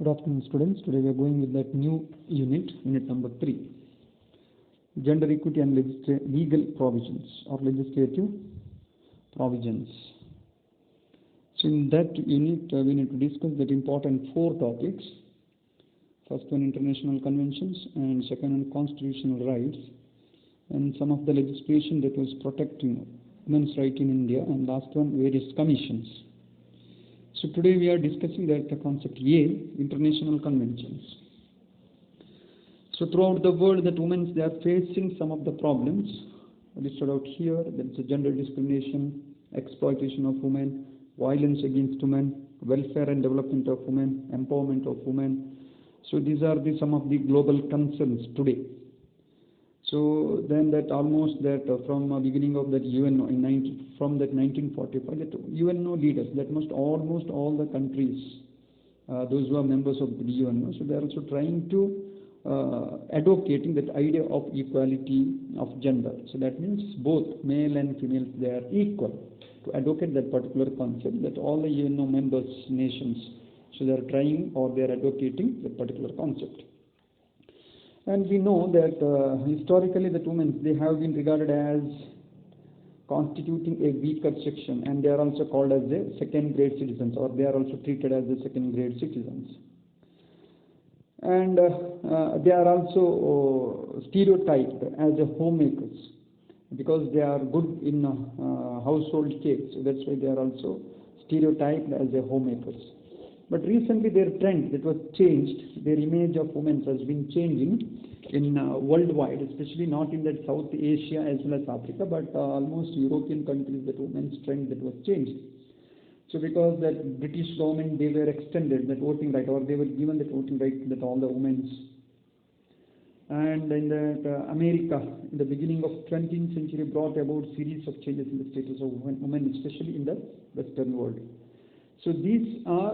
Good afternoon, students. Today we are going with that new unit number 3, gender equity and legal provisions or legislative provisions. So in that unit, we need to discuss that important 4 topics. First one, international conventions, and second one, constitutional rights, and some of the legislation that was protecting women's rights in India, and last one, various commissions. So today we are discussing that the concept A, international conventions. So throughout the world, that women, they are facing some of the problems listed out here. There is gender discrimination, exploitation of women, violence against women, welfare and development of women, empowerment of women. So these are some of the global concerns today. So then that almost that from beginning of that UNO from that 1945, that UNO leaders, that almost all the countries, those who are members of the UNO, so they are also trying to advocating that idea of equality of gender. So that means both male and female, they are equal, to advocate that particular concept, that all the UNO members nations, so they are trying or they are advocating that particular concept. And we know that historically the women, they have been regarded as constituting a weaker section, and they are also called as the second-grade citizens, or they are also treated as the second-grade citizens. And they are also stereotyped as a homemakers, because they are good in household cares. So that's why they are also stereotyped as a homemakers. But recently their trend that was changed, their image of women has been changing in worldwide, especially not in that South Asia as well as Africa, but almost European countries, that women's trend that was changed. So because that British government, they were extended that voting right, or they were given that voting right that all the women's. And in that America, in the beginning of 20th century, brought about series of changes in the status of women, especially in the Western world. So these are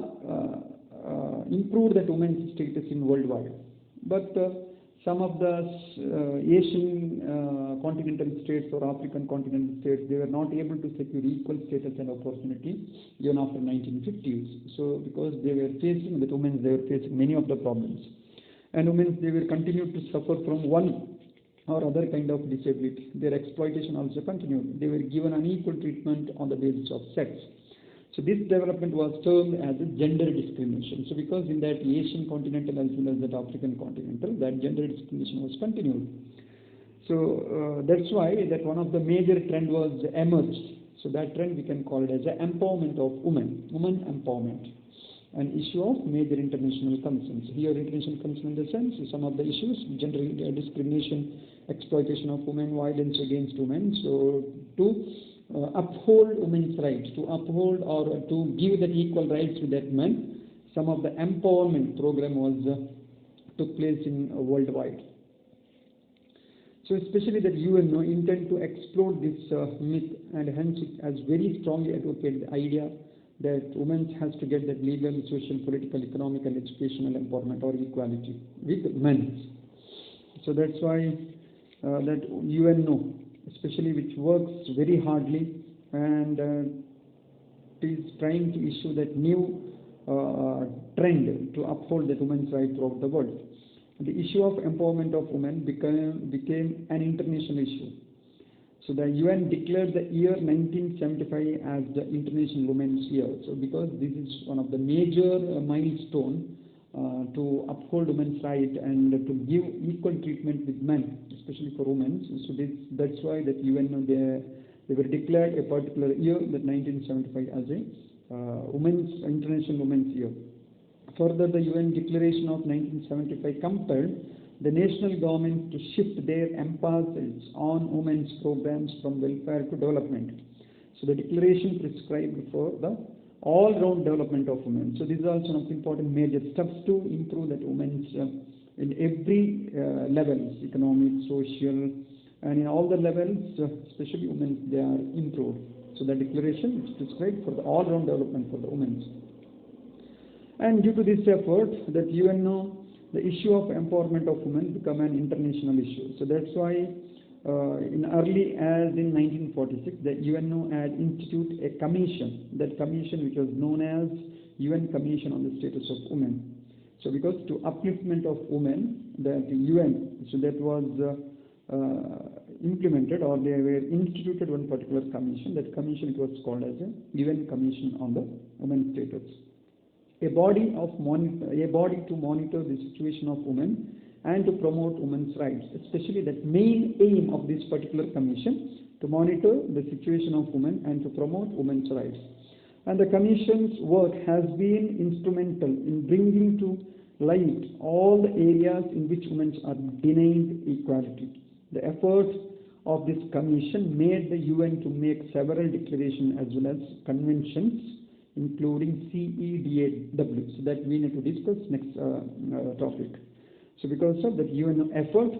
improved that women's status in worldwide. But some of the Asian continental states or African continental states, they were not able to secure equal status and opportunity even after 1950s. So because they were facing, the women, they were facing many of the problems. And women, they will continue to suffer from one or other kind of disability. Their exploitation also continued. They were given unequal treatment on the basis of sex. So this development was termed as a gender discrimination. So because in that Asian continental as well as that African continental, that gender discrimination was continued. So that's why that one of the major trend was emerged. So that trend we can call it as the empowerment of women, women empowerment, an issue of major international concerns. Here international concern in the sense, some of the issues, gender discrimination, exploitation of women, violence against women. So to uphold women's rights, to uphold or to give that equal rights to that men, some of the empowerment program was took place in worldwide. So especially that UNO intend to explode this myth, and hence it has very strongly advocated the idea that women has to get that legal, social, political, economic and educational empowerment or equality with men. So that's why that UNO, especially which works very hardly and is trying to issue that new trend to uphold the women's rights throughout the world. The issue of empowerment of women became an international issue. So the UN declared the year 1975 as the International Women's Year. So because this is one of the major milestone to uphold women's rights and to give equal treatment with men, especially for women. So that's why that UN, they were declared a particular year, that 1975, as a International Women's Year. Further, the UN Declaration of 1975 compelled the national government to shift their emphasis on women's programs from welfare to development. So the declaration prescribed for the all-round development of women. So this is also one of the important major steps to improve that women's in every levels, economic, social, and in all the levels, especially women, they are improved. So the declaration is prescribed for the all-round development for the women. And due to this effort, that UNO, the issue of empowerment of women become an international issue. So that's why in early as in 1946, the UNO had instituted a commission, that commission which was known as UN Commission on the Status of Women. So because to upliftment of women, that UN, so that was implemented, or they were instituted one particular commission. That commission, it was called as a UN Commission on the Women's Status. A body to monitor the situation of women and to promote women's rights, especially that main aim of this particular commission, to monitor the situation of women and to promote women's rights. And the commission's work has been instrumental in bringing to light all the areas in which women are denied equality. The efforts of this commission made the UN to make several declarations as well as conventions, including CEDAW, so that we need to discuss next topic. So because of that UN effort,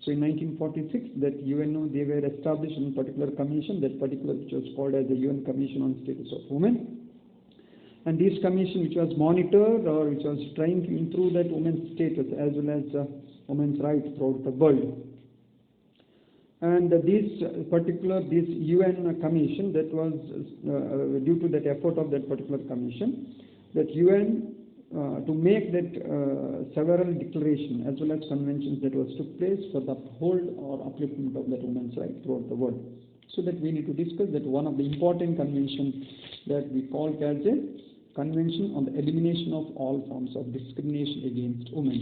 so in 1946, that UN, they were established in a particular commission, that particular which was called as the UN Commission on Status of Women. And this commission, which was monitored or which was trying to improve that women's status as well as women's rights throughout the world. And this UN commission, that was due to that effort of that particular commission, that UN to make that several declarations as well as conventions that was took place for the uphold or upliftment of that women's rights throughout the world. So that we need to discuss that one of the important conventions that we call as a Convention on the Elimination of All Forms of Discrimination Against Women.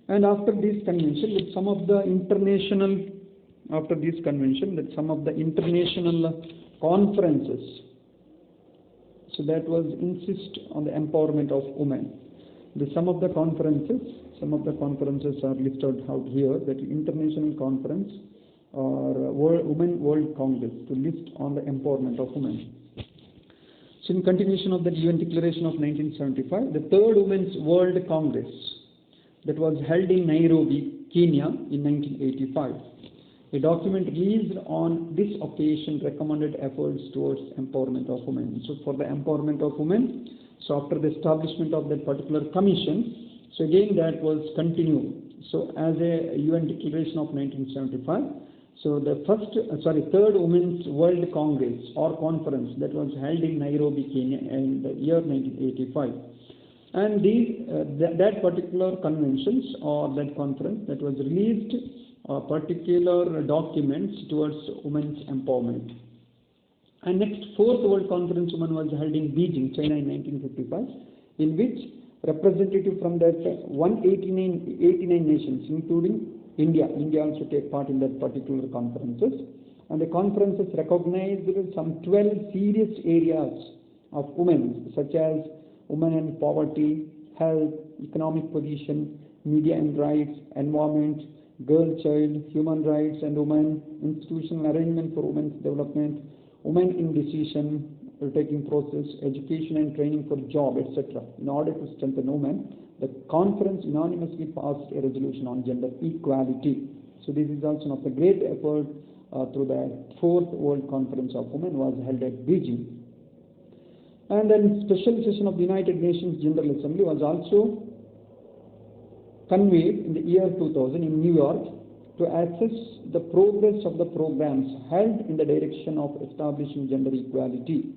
And after this convention, that some of the international conferences, so that was insist on the empowerment of women. Some of the conferences are listed out here, that International Conference or Women World Congress, to list on the empowerment of women. So in continuation of the UN Declaration of 1975, the Third Women's World Congress, that was held in Nairobi, Kenya in 1985. A document released on this occasion recommended efforts towards empowerment of women. So for the empowerment of women, so after the establishment of that particular commission, so again that was continued. So as a UN Declaration of 1975, so the Third Women's World Congress or Conference, that was held in Nairobi, Kenya in the year 1985. And that particular conventions or that conference, that was released particular documents towards women's empowerment. And next, Fourth World Conference Women was held in Beijing, China in 1955, in which representatives from that 189 nations, including India also take part in that particular conferences. And the conferences recognized some 12 serious areas of women, such as women and poverty, health, economic position, media and rights, environment, girl child, human rights and women, institutional arrangement for women's development, women in decision taking process, education and training for job, etc. In order to strengthen women, the conference unanimously passed a resolution on gender equality. So this is also one of the great effort through the Fourth World Conference of Women was held at Beijing. And then special session of the United Nations General Assembly was also convened in the year 2000 in New York to assess the progress of the programs held in the direction of establishing gender equality.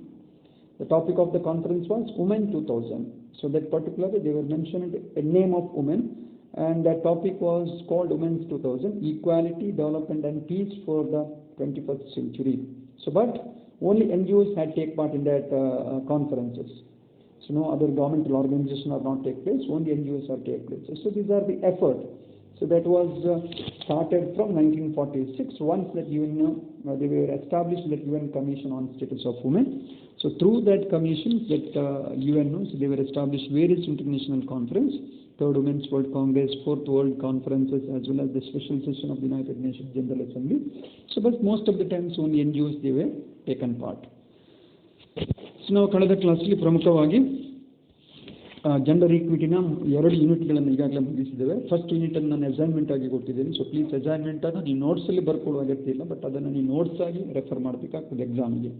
The topic of the conference was Women 2000. So that particularly they were mentioned a name of women, and that topic was called Women 2000, Equality, Development and Peace for the 21st Century. So but only NGOs had take part in that conferences. So no other governmental organization are not take place, only NGOs are take place. So these are the effort. So that was started from 1946. Once that UN, they were established that UN Commission on Status of Women. So through that commission, that UN, so they were established various international conference, Third Women's World Congress, Fourth World Conferences, as well as the special session of the United Nations General Assembly. So but most of the times only NGOs they were taken part. So ನಾವು ಕಳೆದ ಕ್ಲಾಸಲ್ಲಿ ಪ್ರಮುಖವಾಗಿ gender ಈಕ್ವಿಟಿನ 2 ಯೂನಿಟ್ಗಳನ್ನು ಈಗಾಗಲೇ ಮುಗಿಸಿದ್ದೇವೆ. First ಯೂನಿಟನ್ನು ನಾನು assignment ಆಗಿ ಕೊಟ್ಟಿದ್ದೀನಿ. So please ಅಸೈನ್ಮೆಂಟನ್ನು ನೀವು ನೋಟ್ಸಲ್ಲಿ ಬರ್ಕೊಳ್ಳುವ ಅಗತ್ಯ ಇಲ್ಲ, ಬಟ್ ಅದನ್ನು ನೀವು ನೋಟ್ಸ್ ಆಗಿ ರೆಫರ್ ಮಾಡಬೇಕಾಗ್ತದೆ ಎಕ್ಸಾಮ್ಗೆ.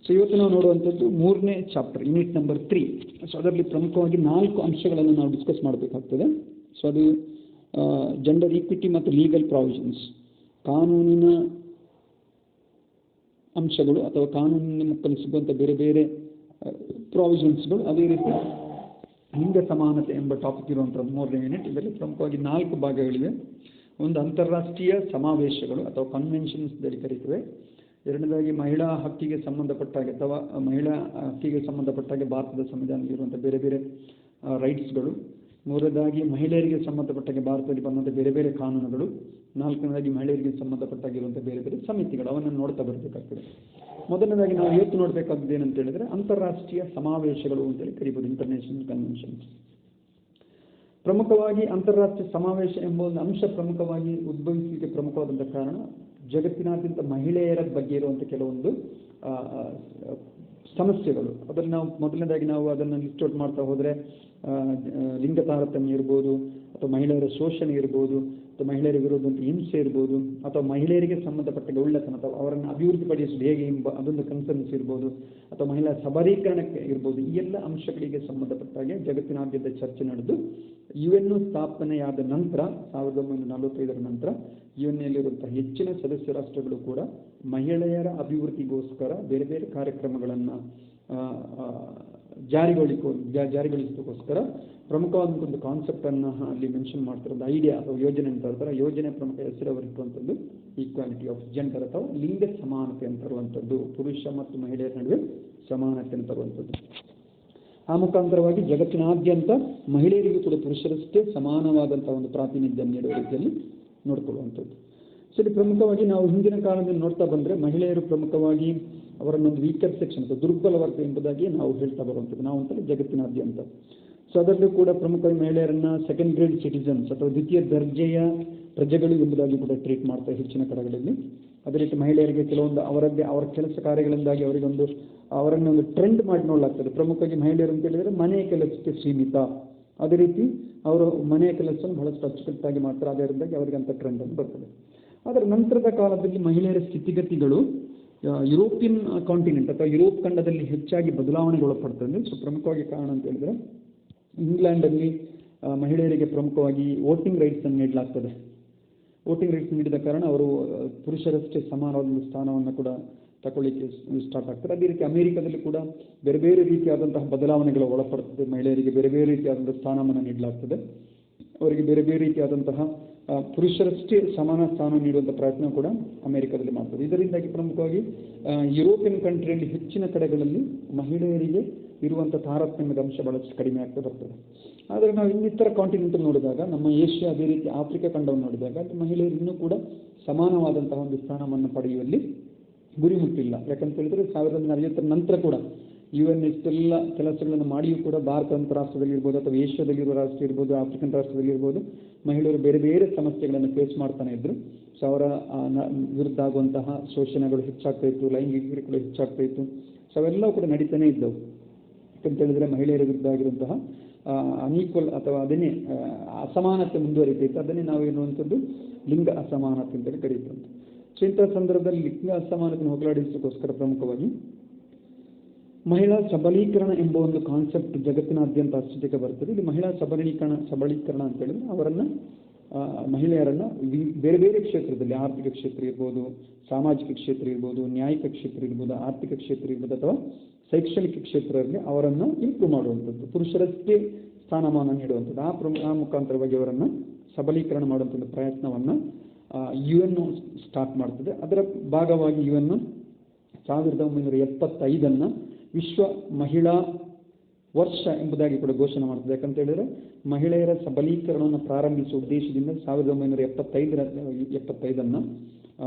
ಸೊ ಇವತ್ತು ನಾವು ನೋಡುವಂಥದ್ದು 3ನೇ ಚಾಪ್ಟರ್, ಯೂನಿಟ್ ನಂಬರ್ 3. ಸೊ ಅದರಲ್ಲಿ ಪ್ರಮುಖವಾಗಿ 4 ಅಂಶಗಳನ್ನು ನಾವು ಡಿಸ್ಕಸ್ ಮಾಡಬೇಕಾಗ್ತದೆ. ಸೊ ಅದು ಜೆಂಡರ್ ಈಕ್ವಿಟಿ ಮತ್ತು ಲೀಗಲ್ ಪ್ರಾವಿಷನ್ಸ್, ಕಾನೂನಿನ ಅಂಶಗಳು ಅಥವಾ ಕಾನೂನಿನ ಮುಖದಲ್ಲಿ ಸಿಗುವಂಥ ಬೇರೆ ಬೇರೆ ಪ್ರಾವಿಷನ್ಸ್ಗಳು, ಅದೇ ರೀತಿ ಲಿಂಗ ಸಮಾನತೆ ಎಂಬ ಟಾಪಿಕ್ ಇರುವಂಥ 3ನೇ ಯೂನಿಟ್. ಇದರಲ್ಲಿ ಪ್ರಮುಖವಾಗಿ 4 ಭಾಗಗಳಿವೆ. ಒಂದು ಅಂತಾರಾಷ್ಟ್ರೀಯ ಸಮಾವೇಶಗಳು ಅಥವಾ ಕನ್ವೆನ್ಷನ್ಸ್ ಅಂತ ಕರೀತೇವೆ. ಎರಡನೇದಾಗಿ ಮಹಿಳಾ ಹಕ್ಕಿಗೆ ಸಂಬಂಧಪಟ್ಟಾಗೆ ಅಥವಾ ಮಹಿಳಾ ಹಕ್ಕಿಗೆ ಸಂಬಂಧಪಟ್ಟಾಗೆ ಭಾರತದ ಸಂವಿಧಾನದಲ್ಲಿರುವಂಥ ಬೇರೆ ಬೇರೆ ರೈಟ್ಸ್ಗಳು. ಮೂರನೇದಾಗಿ ಮಹಿಳೆಯರಿಗೆ ಸಂಬಂಧಪಟ್ಟಾಗೆ ಭಾರತದಲ್ಲಿ ಬಂದಂಥ ಬೇರೆ ಬೇರೆ ಕಾನೂನುಗಳು. ನಾಲ್ಕನೇದಾಗಿ ಮಹಿಳೆಯರಿಗೆ ಸಂಬಂಧಪಟ್ಟಾಗಿರುವಂಥ ಬೇರೆ ಬೇರೆ ಸಮಿತಿಗಳು, ಅವನ್ನ ನೋಡ್ತಾ ಬರಬೇಕಾಗ್ತದೆ. ಮೊದಲನೇದಾಗಿ ನಾವು ಇವತ್ತು ನೋಡಬೇಕಾದ್ದು ಏನಂತ ಹೇಳಿದ್ರೆ ಅಂತಾರಾಷ್ಟ್ರೀಯ ಸಮಾವೇಶಗಳು ಅಂತೇಳಿ ಕರೀಬೋದು, ಇಂಟರ್ನ್ಯಾಷನಲ್ ಕನ್ವೆನ್ಷನ್ಸ್. ಪ್ರಮುಖವಾಗಿ ಅಂತಾರಾಷ್ಟ್ರೀಯ ಸಮಾವೇಶ ಎಂಬ ಒಂದು ಅಂಶ ಪ್ರಮುಖವಾಗಿ ಉದ್ಭವಿಸಲಿಕ್ಕೆ ಪ್ರಮುಖವಾದಂಥ ಕಾರಣ ಜಗತ್ತಿನಾದ್ಯಂತ ಮಹಿಳೆಯರ ಬಗ್ಗೆ ಇರುವಂಥ ಕೆಲವೊಂದು ಸಮಸ್ಯೆಗಳು. ಅದನ್ನು ನಾವು ಮೊದಲನೇದಾಗಿ ನಾವು ಅದನ್ನು ಲಿಸ್ಟ್ ಔಟ್ ಮಾಡ್ತಾ ಹೋದರೆ ಲಿಂಗ ತಾರತಮ್ಯ ಇರ್ಬೋದು, ಅಥವಾ ಮಹಿಳೆಯರ ಶೋಷಣೆ ಇರ್ಬೋದು, ಅಥವಾ ಮಹಿಳೆಯರಿಗೆ ಇರುವಂಥ ಹಿಂಸೆ ಇರ್ಬೋದು, ಅಥವಾ ಮಹಿಳೆಯರಿಗೆ ಸಂಬಂಧಪಟ್ಟ ಒಳ್ಳೆತನ ಅಥವಾ ಅವರನ್ನು ಅಭಿವೃದ್ಧಿಪಡಿಸಲು ಹೇಗೆ ಎಂಬ ಅದೊಂದು ಕನ್ಸರ್ನ್ಸ್ ಇರ್ಬೋದು, ಅಥವಾ ಮಹಿಳಾ ಸಬಲೀಕರಣಕ್ಕೆ ಇರ್ಬೋದು. ಈ ಎಲ್ಲ ಅಂಶಗಳಿಗೆ ಸಂಬಂಧಪಟ್ಟಾಗೆ ಜಗತ್ತಿನಾದ್ಯಂತ ಚರ್ಚೆ ನಡೆದು UN ಸ್ಥಾಪನೆಯಾದ ನಂತರ 1945 ನಂತರ UN ಹೆಚ್ಚಿನ ಸದಸ್ಯ ರಾಷ್ಟ್ರಗಳು ಕೂಡ ಮಹಿಳೆಯರ ಅಭಿವೃದ್ಧಿಗೋಸ್ಕರ ಬೇರೆ ಬೇರೆ ಕಾರ್ಯಕ್ರಮಗಳನ್ನು ಜಾರಿಗೊಳಿಸೋದಕ್ಕೋಸ್ಕರ ಪ್ರಮುಖವಾದಂಥ ಒಂದು ಕಾನ್ಸೆಪ್ಟನ್ನು ಅಲ್ಲಿ ಮೆನ್ಷನ್ ಮಾಡ್ತಾರೆ. ಒಂದು ಐಡಿಯಾ ಅಥವಾ ಯೋಜನೆ ಅಂತ ಹೇಳ್ತಾರೆ. ಯೋಜನೆ ಪ್ರಮುಖ ಹೆಸರವರಿರುವಂಥದ್ದು ಈಕ್ವಾಲಿಟಿ ಆಫ್ ಜೆಂಡರ್ ಅಥವಾ ಲಿಂಗ ಸಮಾನತೆ ಅಂತ ಇರುವಂಥದ್ದು, ಪುರುಷ ಮತ್ತು ಮಹಿಳೆಯರ ನಡುವೆ ಸಮಾನತೆ ಅಂತ ಇರುವಂಥದ್ದು. ಆ ಮುಖಾಂತರವಾಗಿ ಜಗತ್ತಿನಾದ್ಯಂತ ಮಹಿಳೆಯರಿಗೂ ಕೂಡ ಪುರುಷರಷ್ಟೇ ಸಮಾನವಾದಂಥ ಒಂದು ಪ್ರಾತಿನಿಧ್ಯ ನೀಡುವ ರೀತಿಯಲ್ಲಿ ನೋಡ್ಕೊಳ್ಳುವಂಥದ್ದು. ಸೊ ಇಲ್ಲಿ ಪ್ರಮುಖವಾಗಿ ನಾವು ಹಿಂದಿನ ಕಾಲದಲ್ಲಿ ನೋಡ್ತಾ ಬಂದರೆ ಮಹಿಳೆಯರು ಪ್ರಮುಖವಾಗಿ ಅವರನ್ನೊಂದು ವೀಕರ್ ಸೆಕ್ಷನ್ ಅಥವಾ ದುರ್ಬಲ ವರ್ಗ ಎಂಬುದಾಗಿ ನಾವು ಹೇಳ್ತಾ ಬರುವಂಥದ್ದು ನಾವು ಅಂತಲೇ ಜಗತ್ತಿನಾದ್ಯಂತ. ಸೊ ಅದರಲ್ಲೂ ಕೂಡ ಪ್ರಮುಖವಾಗಿ ಮಹಿಳೆಯರನ್ನು ಸೆಕೆಂಡ್ ಗ್ರೇಡ್ ಸಿಟಿಸನ್ಸ್ ಅಥವಾ ದ್ವಿತೀಯ ದರ್ಜೆಯ ಪ್ರಜೆಗಳು ಎಂಬುದಾಗಿ ಕೂಡ ಟ್ರೀಟ್ ಮಾಡ್ತಾರೆ ಹೆಚ್ಚಿನ ಕಡೆಗಳಲ್ಲಿ. ಅದೇ ರೀತಿ ಮಹಿಳೆಯರಿಗೆ ಕೆಲವೊಂದು ಅವರ ಕೆಲಸ ಕಾರ್ಯಗಳಿಂದಾಗಿ ಅವರನ್ನೊಂದು ಟ್ರೆಂಡ್ ಮಾಡಿ ನೋಡಲಾಗ್ತದೆ. ಪ್ರಮುಖವಾಗಿ ಮಹಿಳೆಯರು ಅಂತ ಹೇಳಿದರೆ ಮನೆಯ ಕೆಲಸಕ್ಕೆ ಸೀಮಿತ, ಅದೇ ರೀತಿ ಅವರು ಮನೆಯ ಕೆಲಸವನ್ನು ಬಹಳಷ್ಟು ಅಚ್ಚುಕಟ್ಟಾಗಿ ಮಾಡ್ತಾರೆ. ಅದರಿಂದಾಗಿ ಅವರಿಗೆ ಅಂತ ಟ್ರೆಂಡ್ ಅನ್ನು ಬರ್ತದೆ. ಅದರ ನಂತರದ ಕಾಲದಲ್ಲಿ ಮಹಿಳೆಯರ ಸ್ಥಿತಿಗತಿಗಳು ಯುರೋಪಿಯನ್ ಕಾಂಟಿನೆಂಟ್ ಅಥವಾ ಯುರೋಪ್ ಖಂಡದಲ್ಲಿ ಹೆಚ್ಚಾಗಿ ಬದಲಾವಣೆಗೊಳಪಡ್ತದೆ. ಸೊ ಪ್ರಮುಖವಾಗಿ ಕಾರಣ ಅಂತ ಹೇಳಿದರೆ ಇಂಗ್ಲೆಂಡಲ್ಲಿ ಮಹಿಳೆಯರಿಗೆ ಪ್ರಮುಖವಾಗಿ ವೋಟಿಂಗ್ ರೈಟ್ಸನ್ನು ನೀಡಲಾಗ್ತದೆ. ವೋಟಿಂಗ್ ರೈಟ್ಸ್ ನೀಡಿದ ಕಾರಣ ಅವರು ಪುರುಷರಷ್ಟೇ ಸಮಾನವಾದ ಸ್ಥಾನವನ್ನು ಕೂಡ ತಗೊಳ್ಳಿಕ್ಕೆ ಸ್ಟಾರ್ಟ್ ಆಗ್ತಾರೆ. ಅದೇ ರೀತಿ ಅಮೆರಿಕದಲ್ಲಿ ಕೂಡ ಬೇರೆ ಬೇರೆ ರೀತಿಯಾದಂತಹ ಬದಲಾವಣೆಗಳು ಒಳಪಡ್ತದೆ. ಮಹಿಳೆಯರಿಗೆ ಬೇರೆ ಬೇರೆ ರೀತಿಯಾದಂತಹ ಸ್ಥಾನಮಾನ ನೀಡಲಾಗ್ತದೆ. ಅವರಿಗೆ ಬೇರೆ ಬೇರೆ ರೀತಿಯಾದಂತಹ ಪುರುಷರಷ್ಟೇ ಸಮಾನ ಸ್ಥಾನ ನೀಡುವಂಥ ಪ್ರಯತ್ನ ಕೂಡ ಅಮೆರಿಕದಲ್ಲಿ ಮಾಡ್ತದೆ. ಇದರಿಂದಾಗಿ ಪ್ರಮುಖವಾಗಿ ಯುರೋಪಿಯನ್ ಕಂಟ್ರಿಯಲ್ಲಿ ಹೆಚ್ಚಿನ ಕಡೆಗಳಲ್ಲಿ ಮಹಿಳೆಯರಿಗೆ ಇರುವಂಥ ತಾರತಮ್ಯದ ಅಂಶ ಬಹಳಷ್ಟು ಕಡಿಮೆ ಆಗ್ತಾ ಬರ್ತದೆ. ಆದರೆ ನಾವು ಇನ್ನಿತರ ಕಾಂಟಿನೆಂಟ್ ನೋಡಿದಾಗ, ನಮ್ಮ ಏಷ್ಯಾ ಅದೇ ರೀತಿ ಆಫ್ರಿಕಾ ಖಂಡವನ್ನು ನೋಡಿದಾಗ ಅಲ್ಲಿ ಮಹಿಳೆಯರು ಇನ್ನೂ ಕೂಡ ಸಮಾನವಾದಂತಹ ಒಂದು ಸ್ಥಾನವನ್ನು ಪಡೆಯುವಲ್ಲಿ ಗುರಿ ಮುಟ್ಟಿಲ್ಲ. ಯಾಕಂತ ಹೇಳಿದರೆ 1950 ನಂತರ ಕೂಡ UN ಇಷ್ಟೆಲ್ಲ ಕೆಲಸಗಳನ್ನು ಮಾಡಿಯೂ ಕೂಡ ಭಾರತ ರಾಷ್ಟ್ರದಲ್ಲಿ ಇರ್ಬೋದು, ಅಥವಾ ಏಷ್ಯಾದಲ್ಲಿರುವ ರಾಷ್ಟ್ರ ಇರ್ಬೋದು, ಆಫ್ರಿಕನ್ ರಾಷ್ಟ್ರದಲ್ಲಿ ಇರ್ಬೋದು, ಮಹಿಳೆಯರು ಬೇರೆ ಬೇರೆ ಸಮಸ್ಯೆಗಳನ್ನು ಫೇಸ್ ಮಾಡ್ತಾನೆ ಇದ್ರು. ಸೊ ಅವರ ವಿರುದ್ಧ ಆಗುವಂತಹ ಶೋಷಣೆಗಳು ಹೆಚ್ಚಾಗ್ತಾ ಇತ್ತು, ಲೈಂಗಿಕ ಕಿರುಕುಳ ಹೆಚ್ಚಾಗ್ತಾ ಇತ್ತು. ಸೊ ಅವೆಲ್ಲವೂ ಕೂಡ ನಡೀತಾನೆ ಇದ್ದವು. ಯಾಕಂತ ಹೇಳಿದರೆ ಮಹಿಳೆಯರ ವಿರುದ್ಧ ಆಗಿರುವಂತಹ ಅನ್ಈಕ್ವಲ್ ಅಥವಾ ಅದನ್ನೇ ಅಸಮಾನತೆ ಮುಂದುವರಿತಾ ಇತ್ತು. ಅದನ್ನೇ ನಾವು ಎನ್ನುವಂಥದ್ದು ಲಿಂಗ ಅಸಮಾನತೆ ಅಂತೇಳಿ ಕರೀತಂತೆ. ಸೊ ಇಂತಹ ಸಂದರ್ಭದಲ್ಲಿ ಲಿಂಗ ಅಸಮಾನತೆಯನ್ನು ಹೋಗಲಾಡಿಸೋಕ್ಕೋಸ್ಕರ ಪ್ರಮುಖವಾಗಿ ಮಹಿಳಾ ಸಬಲೀಕರಣ ಎಂಬ ಒಂದು ಕಾನ್ಸೆಪ್ಟ್ ಜಗತ್ತಿನಾದ್ಯಂತ ಅಸ್ತಿತ್ವಕ್ಕೆ ಬರ್ತದೆ. ಇಲ್ಲಿ ಮಹಿಳಾ ಸಬಲೀಕರಣ ಅಂತ ಹೇಳಿದ್ರೆ ಅವರನ್ನು ಮಹಿಳೆಯರನ್ನು ಬೇರೆ ಬೇರೆ ಕ್ಷೇತ್ರದಲ್ಲಿ, ಆರ್ಥಿಕ ಕ್ಷೇತ್ರ ಇರ್ಬೋದು, ಸಾಮಾಜಿಕ ಕ್ಷೇತ್ರ ಇರ್ಬೋದು, ನ್ಯಾಯಿಕ ಕ್ಷೇತ್ರ ಇರ್ಬೋದು, ಆರ್ಥಿಕ ಕ್ಷೇತ್ರ ಇರ್ಬೋದು, ಅಥವಾ ಶೈಕ್ಷಣಿಕ ಕ್ಷೇತ್ರದಲ್ಲಿ ಅವರನ್ನು ಇಂಪ್ರೂವ್ ಮಾಡುವಂಥದ್ದು, ಪುರುಷರಷ್ಟೇ ಸ್ಥಾನಮಾನ ನೀಡುವಂಥದ್ದು. ಆ ಮುಖಾಂತರವಾಗಿ ಅವರನ್ನು ಸಬಲೀಕರಣ ಮಾಡುವಂಥ ಪ್ರಯತ್ನವನ್ನು UN ಸ್ಟಾರ್ಟ್ ಮಾಡ್ತದೆ. ಅದರ ಭಾಗವಾಗಿ UN 1975 ವಿಶ್ವ ಮಹಿಳಾ ವರ್ಷ ಎಂಬುದಾಗಿ ಕೂಡ ಘೋಷಣೆ ಮಾಡ್ತದೆ. ಯಾಕಂತ ಹೇಳಿದರೆ ಮಹಿಳೆಯರ ಸಬಲೀಕರಣವನ್ನು ಪ್ರಾರಂಭಿಸುವ ಉದ್ದೇಶದಿಂದ 1975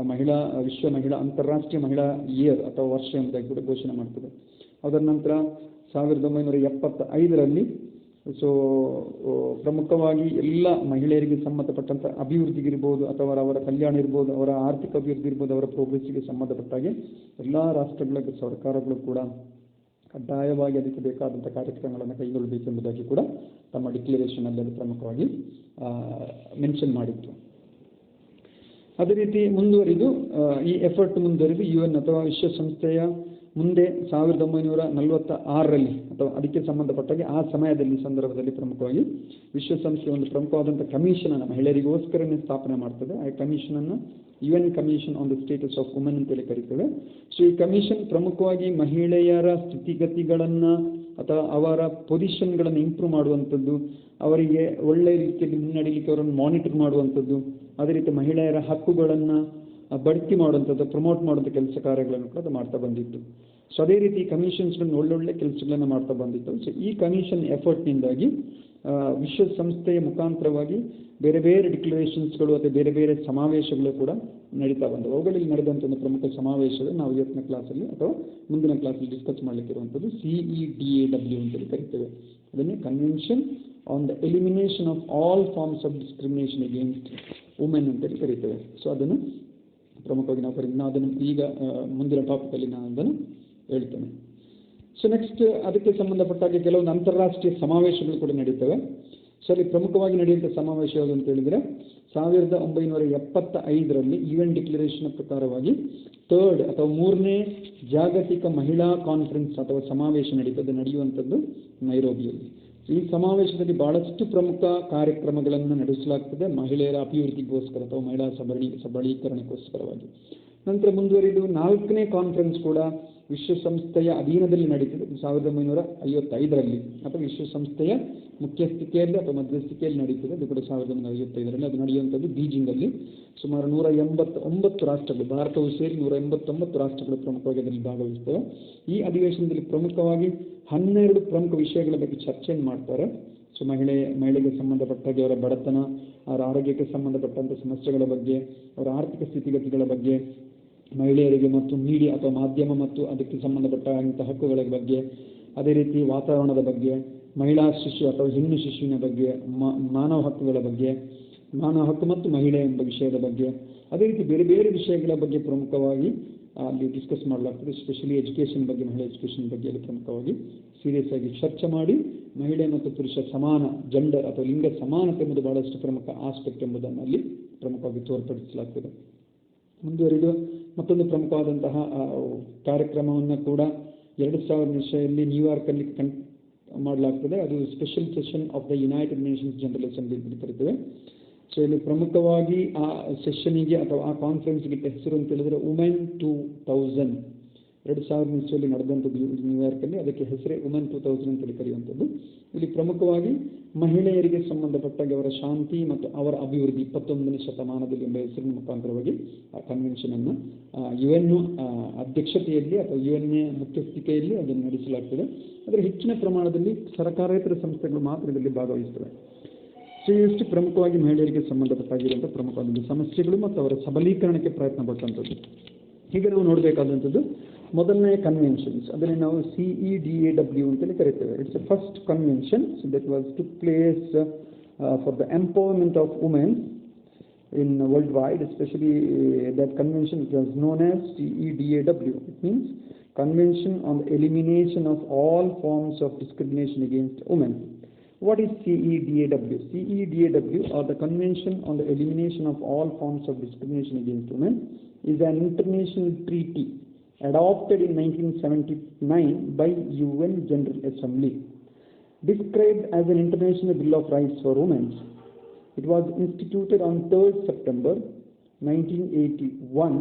ವಿಶ್ವ ಮಹಿಳಾ ಅಂತಾರಾಷ್ಟ್ರೀಯ ಮಹಿಳಾ ಇಯರ್ ಅಥವಾ ವರ್ಷ ಎಂಬುದಾಗಿ ಕೂಡ ಘೋಷಣೆ ಮಾಡ್ತದೆ. ಅದರ ನಂತರ 1975 ಸೊ ಪ್ರಮುಖವಾಗಿ ಎಲ್ಲ ಮಹಿಳೆಯರಿಗೆ ಸಂಬಂಧಪಟ್ಟಂಥ ಅಭಿವೃದ್ಧಿಗಿರ್ಬೋದು, ಅಥವಾ ಅವರ ಕಲ್ಯಾಣ ಇರ್ಬೋದು, ಅವರ ಆರ್ಥಿಕ ಅಭಿವೃದ್ಧಿ ಇರ್ಬೋದು, ಅವರ ಪ್ರೋಗ್ರೆಸ್ಸಿಗೆ ಸಂಬಂಧಪಟ್ಟಾಗೆ ಎಲ್ಲ ರಾಷ್ಟ್ರಗಳ ಸರ್ಕಾರಗಳು ಕೂಡ ಕಡ್ಡಾಯವಾಗಿ ಅದಕ್ಕೆ ಬೇಕಾದಂಥ ಕಾರ್ಯಕ್ರಮಗಳನ್ನು ಕೈಗೊಳ್ಳಬೇಕೆಂಬುದಾಗಿ ಕೂಡ ತಮ್ಮ ಡಿಕ್ಲರೇಷನಲ್ಲಿ ಅದು ಪ್ರಮುಖವಾಗಿ ಮೆನ್ಷನ್ ಮಾಡಿತ್ತು. ಅದೇ ರೀತಿ ಮುಂದುವರಿದು ಈ ಎಫರ್ಟ್ ಮುಂದುವರಿದು UN ಅಥವಾ ವಿಶ್ವಸಂಸ್ಥೆಯ ಮುಂದೆ 1946 ಅಥವಾ ಅದಕ್ಕೆ ಸಂಬಂಧಪಟ್ಟಾಗೆ ಆ ಸಮಯದಲ್ಲಿ ಸಂದರ್ಭದಲ್ಲಿ ಪ್ರಮುಖವಾಗಿ ವಿಶ್ವಸಂಸ್ಥೆ ಒಂದು ಪ್ರಮುಖವಾದಂಥ ಕಮಿಷನನ್ನು ಮಹಿಳೆಯರಿಗೋಸ್ಕರನೇ ಸ್ಥಾಪನೆ ಮಾಡ್ತದೆ. ಆ ಕಮಿಷನನ್ನು UN commission on the status of women ಅಂತೇಳಿ ಕರೀತೇವೆ. ಸೊ ಈ ಕಮಿಷನ್ ಪ್ರಮುಖವಾಗಿ ಮಹಿಳೆಯರ ಸ್ಥಿತಿಗತಿಗಳನ್ನು ಅಥವಾ ಅವರ ಪೊಸಿಷನ್ಗಳನ್ನು ಇಂಪ್ರೂವ್ ಮಾಡುವಂಥದ್ದು, ಅವರಿಗೆ ಒಳ್ಳೆಯ ರೀತಿಯಲ್ಲಿ ಮುನ್ನಡೀಲಿಕ್ಕೆ ಅವರನ್ನು ಮಾನಿಟರ್ ಮಾಡುವಂಥದ್ದು, ಅದೇ ರೀತಿ ಮಹಿಳೆಯರ ಹಕ್ಕುಗಳನ್ನು ಬಡ್ತಿ ಮಾಡುವಂಥದ್ದು, ಪ್ರಮೋಟ್ ಮಾಡುವಂಥ ಕೆಲಸ ಕಾರ್ಯಗಳನ್ನು ಕೂಡ ಅದು ಮಾಡ್ತಾ ಬಂದಿತ್ತು. ಸೊ ಅದೇ ರೀತಿ ಕಮಿಷನ್ಸ್ಗಳನ್ನು ಒಳ್ಳೊಳ್ಳೆ ಕೆಲಸಗಳನ್ನು ಮಾಡ್ತಾ ಬಂದಿತ್ತು. ಸೊ ಈ ಕಮಿಷನ್ ಎಫರ್ಟ್ನಿಂದಾಗಿ ವಿಶ್ವಸಂಸ್ಥೆಯ ಮುಖಾಂತರವಾಗಿ ಬೇರೆ ಬೇರೆ ಡಿಕ್ಲರೇಷನ್ಸ್ಗಳು ಅಥವಾ ಬೇರೆ ಬೇರೆ ಸಮಾವೇಶಗಳು ಕೂಡ ನಡೀತಾ ಬಂದವು. ಅವುಗಳಲ್ಲಿ ನಡೆದಂಥ ಒಂದು ಪ್ರಮುಖ ಸಮಾವೇಶಗಳು ನಾವು ಇವತ್ತಿನ ಕ್ಲಾಸಲ್ಲಿ ಅಥವಾ ಮುಂದಿನ ಕ್ಲಾಸಲ್ಲಿ ಡಿಸ್ಕಸ್ ಮಾಡಲಿಕ್ಕಿರುವಂಥದ್ದು CEDAW ಅಂತೇಳಿ ಕರಿತೇವೆ. ಅದನ್ನೇ convention on the elimination of all forms of discrimination against women ಅಂತೇಳಿ ಕರಿತೇವೆ. ಸೊ ಅದನ್ನು ಪ್ರಮುಖವಾಗಿ ನಾವು ಅದನ್ನು ಈಗ ಮುಂದಿನ ಟಾಪಿಕಲ್ಲಿ ನಾನು ಅದನ್ನು ಹೇಳ್ತೇನೆ. ಸೊ ನೆಕ್ಸ್ಟ್ ಅದಕ್ಕೆ ಸಂಬಂಧಪಟ್ಟಾಗ ಕೆಲವೊಂದು ಅಂತಾರಾಷ್ಟ್ರೀಯ ಸಮಾವೇಶಗಳು ಕೂಡ ನಡೀತವೆ. ಸೊ ಅಲ್ಲಿ ಪ್ರಮುಖವಾಗಿ ನಡೆಯುವಂಥ ಸಮಾವೇಶ ಯಾವುದು ಅಂತ ಹೇಳಿದರೆ 1975ರಲ್ಲಿ UN ಡಿಕ್ಲರೇಷನ್ ಪ್ರಕಾರವಾಗಿ 3rd ಅಥವಾ 3ನೇ ಜಾಗತಿಕ ಮಹಿಳಾ ಕಾನ್ಫರೆನ್ಸ್ ಅಥವಾ ಸಮಾವೇಶ ನಡೆಯುವಂಥದ್ದು ನೈರೋಬಿಯಲ್ಲಿ. ಈ ಸಮಾವೇಶದಲ್ಲಿ ಬಹಳಷ್ಟು ಪ್ರಮುಖ ಕಾರ್ಯಕ್ರಮಗಳನ್ನು ನಡೆಸಲಾಗ್ತದೆ ಮಹಿಳೆಯರ ಅಭಿವೃದ್ಧಿಗೋಸ್ಕರ ಅಥವಾ ಮಹಿಳಾ ಸಬಲೀಕರಣಕ್ಕೋಸ್ಕರವಾಗಿ. ನಂತರ ಮುಂದುವರಿದು 4ನೇ ಕಾನ್ಫರೆನ್ಸ್ ಕೂಡ ವಿಶ್ವಸಂಸ್ಥೆಯ ಅಧೀನದಲ್ಲಿ ನಡೀತದೆ 1955ರಲ್ಲಿ ಅಥವಾ ವಿಶ್ವಸಂಸ್ಥೆಯ ಮುಖ್ಯಸ್ಥಿಕೆಯಲ್ಲಿ ಅಥವಾ ಮಧ್ಯಸ್ಥಿಕೆಯಲ್ಲಿ ನಡೀತದೆ. ಅದು ಕೂಡ 1955ರಲ್ಲಿ ಅದು ನಡೆಯುವಂಥದ್ದು ಬೀಜಿಂಗಲ್ಲಿ. ಸುಮಾರು 189 ರಾಷ್ಟ್ರಗಳು, ಭಾರತವು ಸೇರಿ 189 ರಾಷ್ಟ್ರಗಳು ಪ್ರಮುಖವಾಗಿ ಅದರಲ್ಲಿ ಭಾಗವಹಿಸ್ತವೆ. ಈ ಅಧಿವೇಶನದಲ್ಲಿ ಪ್ರಮುಖವಾಗಿ 12 ಪ್ರಮುಖ ವಿಷಯಗಳ ಬಗ್ಗೆ ಚರ್ಚೆಯನ್ನು ಮಾಡ್ತಾರೆ. ಸೊ ಮಹಿಳೆಗೆ ಸಂಬಂಧಪಟ್ಟಾಗಿ ಅವರ ಬಡತನ, ಅವರ ಆರೋಗ್ಯಕ್ಕೆ ಸಂಬಂಧಪಟ್ಟಂಥ ಸಮಸ್ಯೆಗಳ ಬಗ್ಗೆ, ಅವರ ಆರ್ಥಿಕ ಸ್ಥಿತಿಗತಿಗಳ ಬಗ್ಗೆ, ಮಹಿಳೆಯರಿಗೆ ಮತ್ತು ಮೀಡಿಯಾ ಅಥವಾ ಮಾಧ್ಯಮ ಮತ್ತು ಅದಕ್ಕೆ ಸಂಬಂಧಪಟ್ಟಂಥ ಹಕ್ಕುಗಳ ಬಗ್ಗೆ, ಅದೇ ರೀತಿ ವಾತಾವರಣದ ಬಗ್ಗೆ, ಮಹಿಳಾ ಶಿಶು ಅಥವಾ ಹೆಣ್ಣು ಶಿಶುವಿನ ಬಗ್ಗೆ, ಮಾನವ ಹಕ್ಕುಗಳ ಬಗ್ಗೆ, ಮಾನವ ಹಕ್ಕು ಮತ್ತು ಮಹಿಳೆ ಎಂಬ ವಿಷಯದ ಬಗ್ಗೆ, ಅದೇ ರೀತಿ ಬೇರೆ ಬೇರೆ ವಿಷಯಗಳ ಬಗ್ಗೆ ಪ್ರಮುಖವಾಗಿ ಅಲ್ಲಿ ಡಿಸ್ಕಸ್ ಮಾಡಲಾಗ್ತದೆ. ಎಸ್ಪೆಷಲಿ ಎಜುಕೇಷನ್ ಬಗ್ಗೆ, ಮಹಿಳೆ ಎಜುಕೇಷನ್ ಬಗ್ಗೆ ಅಲ್ಲಿ ಪ್ರಮುಖವಾಗಿ ಸೀರಿಯಸ್ ಆಗಿ ಚರ್ಚೆ ಮಾಡಿ ಮಹಿಳೆ ಮತ್ತು ಪುರುಷ ಸಮಾನ, ಜೆಂಡರ್ ಅಥವಾ ಲಿಂಗ ಸಮಾನತೆ ಎಂಬುದು ಬಹಳಷ್ಟು ಪ್ರಮುಖ ಆಸ್ಪೆಕ್ಟ್ ಎಂಬುದನ್ನು ಅಲ್ಲಿ ಪ್ರಮುಖವಾಗಿ ತೋರ್ಪಡಿಸಲಾಗ್ತದೆ. ಮುಂದುವರಿದು ಮತ್ತೊಂದು ಪ್ರಮುಖವಾದಂತಹ ಕಾರ್ಯಕ್ರಮವನ್ನು ಕೂಡ 2000 ನ್ಯೂಯಾರ್ಕಲ್ಲಿ ಮಾಡಲಾಗ್ತದೆ. ಅದು special session of the United Nations general assembly ಅಂತ ಕರೀತೇವೆ. ಸೊ ಇಲ್ಲಿ ಪ್ರಮುಖವಾಗಿ ಆ ಸೆಷನಿಗೆ ಅಥವಾ ಆ ಕಾನ್ಫರೆನ್ಸ್ಗೆ ಹೆಸರು ಅಂತ ಹೇಳಿದರೆ ವುಮೆನ್ 2000. 2000 ನಡೆದಂಥದ್ದು ನ್ಯೂಯಾರ್ಕಲ್ಲಿ, ಅದಕ್ಕೆ ಹೆಸರೇ ವುಮೆನ್ 2000 ಅಂತೇಳಿ ಕರೆಯುವಂಥದ್ದು. ಇಲ್ಲಿ ಪ್ರಮುಖವಾಗಿ ಮಹಿಳೆಯರಿಗೆ ಸಂಬಂಧಪಟ್ಟಾಗ ಅವರ ಶಾಂತಿ ಮತ್ತು ಅವರ ಅಭಿವೃದ್ಧಿ 21ನೇ ಶತಮಾನದಲ್ಲಿ ಎಂಬ ಹೆಸರಿನ ಮುಖಾಂತರವಾಗಿ ಆ ಕನ್ವೆನ್ಷನನ್ನು UN ಅಧ್ಯಕ್ಷತೆಯಲ್ಲಿ ಅಥವಾ UN ಮುಖ್ಯಸ್ಥಿಕೆಯಲ್ಲಿ ಅದನ್ನು ನಡೆಸಲಾಗ್ತದೆ. ಆದರೆ ಹೆಚ್ಚಿನ ಪ್ರಮಾಣದಲ್ಲಿ ಸರ್ಕಾರೇತರ ಸಂಸ್ಥೆಗಳು ಮಾತ್ರ ಇದರಲ್ಲಿ ಭಾಗವಹಿಸ್ತವೆ. ಸೊ ಇಷ್ಟು ಪ್ರಮುಖವಾಗಿ ಮಹಿಳೆಯರಿಗೆ ಸಂಬಂಧಪಟ್ಟಾಗಿರುವಂಥ ಪ್ರಮುಖವಾದ ಸಮಸ್ಯೆಗಳು ಮತ್ತು ಅವರ ಸಬಲೀಕರಣಕ್ಕೆ ಪ್ರಯತ್ನ ಪಟ್ಟಂಥದ್ದು. ಹೀಗೆ ನಾವು ನೋಡಬೇಕಾದಂಥದ್ದು ಮೊದಲನೇ ಕನ್ವೆನ್ಷನ್ಸ್, ಅದನ್ನೇ ನಾವು CEDAW ಅಂತೇಳಿ ಕರಿತೇವೆ. It's the first convention that was took place for the empowerment of women in worldwide, especially that convention was known as CEDAW. It means Convention on the Elimination of All Forms of Discrimination Against Women. What is CEDAW? CEDAW, or the Convention on the Elimination of All Forms of Discrimination Against Women, is an international treaty adopted in 1979 by UN General Assembly. Described as an international bill of rights for women, it was instituted on 3rd September 1981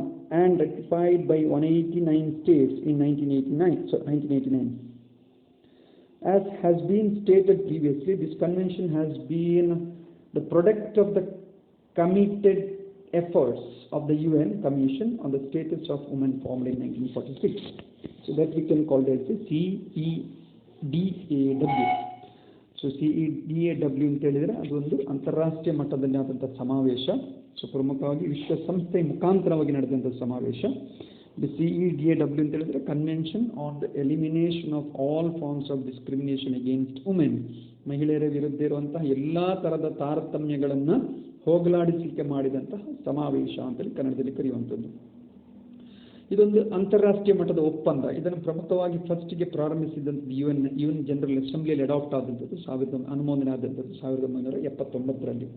and ratified by 189 states in 1989. As has been stated previously, this convention has been the product of the committed efforts of the UN Commission on the Status of Women formed in 1946. So that we can call it as CEDAW. So CEDAW ಅಂತ ಹೇಳಿದರೆ ಅದೊಂದು ಅಂತಾರಾಷ್ಟ್ರೀಯ ಮಟ್ಟದಲ್ಲಿ ಆದಂಥ ಸಮಾವೇಶ. So ಪ್ರಮುಖವಾಗಿ ವಿಶ್ವಸಂಸ್ಥೆ ಮುಖಾಂತರವಾಗಿ ನಡೆದಂಥ ಸಮಾವೇಶ. CEDAW ಅಂತ ಹೇಳಿದರೆ convention on the elimination of all forms of discrimination against women, ಮಹಿಳೆಯರ ವಿರುದ್ಧ ಇರುವಂತಹ ಎಲ್ಲ ಥರದ ತಾರತಮ್ಯಗಳನ್ನು ಹೋಗಲಾಡಿಸಲಿಕ್ಕೆ ಮಾಡಿದಂತಹ ಸಮಾವೇಶ ಅಂತೇಳಿ ಕನ್ನಡದಲ್ಲಿ ಕರೆಯುವಂಥದ್ದು. ಇದೊಂದು ಅಂತಾರಾಷ್ಟ್ರೀಯ ಮಟ್ಟದ ಒಪ್ಪಂದ. ಇದನ್ನು ಪ್ರಮುಖವಾಗಿ ಫಸ್ಟಿಗೆ ಪ್ರಾರಂಭಿಸಿದಂಥದ್ದು UN ಜನರಲ್ ಅಸೆಂಬ್ಲಿಯಲ್ಲಿ ಅಡಾಪ್ಟ್ ಆದಂಥದ್ದು ಅನುಮೋದನೆ ಆದಂಥದ್ದು 1979ರಲ್ಲಿ.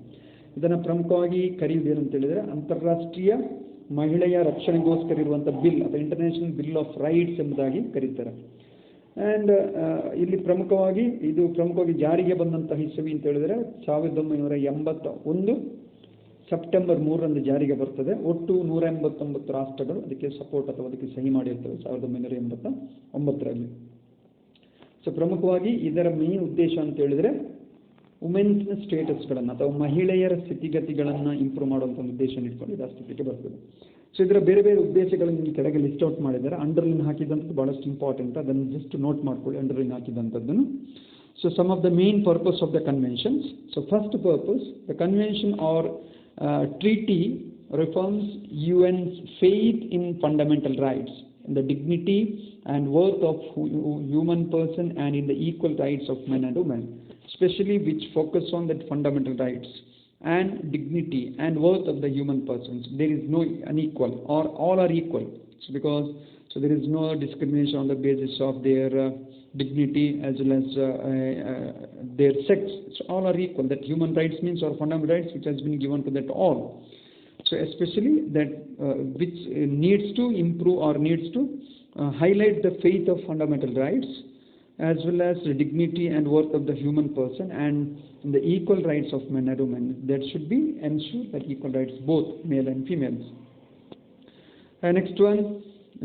ಇದನ್ನು ಪ್ರಮುಖವಾಗಿ ಕರೆಯುವುದೇನು ಅಂತ ಹೇಳಿದರೆ ಅಂತಾರಾಷ್ಟ್ರೀಯ ಮಹಿಳೆಯ ರಕ್ಷಣೆಗೋಸ್ಕರ ಇರುವಂಥ ಬಿಲ್ ಅಥವಾ ಇಂಟರ್ನ್ಯಾಷನಲ್ ಬಿಲ್ ಆಫ್ ರೈಟ್ಸ್ ಎಂಬುದಾಗಿ ಕರೀತಾರೆ. ಆ್ಯಂಡ್ ಇಲ್ಲಿ ಪ್ರಮುಖವಾಗಿ ಜಾರಿಗೆ ಬಂದಂತಹ ಇಸವಿ ಅಂತ ಹೇಳಿದರೆ 1981 ಸೆಪ್ಟೆಂಬರ್ 3ರಂದು ಜಾರಿಗೆ ಬರ್ತದೆ. ಒಟ್ಟು 189 ರಾಷ್ಟ್ರಗಳು ಅದಕ್ಕೆ ಸಪೋರ್ಟ್ ಅಥವಾ ಅದಕ್ಕೆ ಸಹಿ ಮಾಡಿರ್ತವೆ 1989ರಲ್ಲಿ. ಸೊ ಪ್ರಮುಖವಾಗಿ ಇದರ ಮೇನ್ ಉದ್ದೇಶ ಅಂತ ಹೇಳಿದ್ರೆ ವುಮೆನ್ಸ್ನ ಸ್ಟೇಟಸ್ಗಳನ್ನು ಅಥವಾ ಮಹಿಳೆಯರ ಸ್ಥಿತಿಗತಿಗಳನ್ನು ಇಂಪ್ರೂವ್ ಮಾಡುವಂಥ ಒಂದು ಉದ್ದೇಶ ಇಟ್ಕೊಂಡು ಇದು ಅಸ್ತಿತ್ವಕ್ಕೆ ಬರ್ತದೆ. ಸೊ ಇದರ ಬೇರೆ ಬೇರೆ ಉದ್ದೇಶಗಳನ್ನು ಈ ಕೆಳಗೆ ಲಿಸ್ಟ್ ಔಟ್ ಮಾಡಿದ್ದಾರೆ. ಅಂಡರ್ಲೈನ್ ಹಾಕಿದಂಥದ್ದು ಭಾಳಷ್ಟು ಇಂಪಾರ್ಟೆಂಟ್, ಅದನ್ನು ಜಸ್ಟ್ ನೋಟ್ ಮಾಡ್ಕೊಳ್ಳಿ underline ಹಾಕಿದಂಥದ್ದನ್ನು. So some of the main purpose of the conventions. So first purpose, the convention or treaty reforms UN's faith in fundamental rights, in the dignity and worth of human person and in the equal rights of men and women, especially which focus on that fundamental rights and dignity and worth of the human persons. There is no unequal, or all are equal. So because there is no discrimination on the basis of their dignity as well as their sex. So all are equal. That human rights means or fundamental rights which has been given to that all. So especially that which needs to improve or needs to highlight the faith of fundamental rights as well as the dignity and worth of the human person and the equal rights of men and women. That should be ensured that equal rights both male and females. Next one,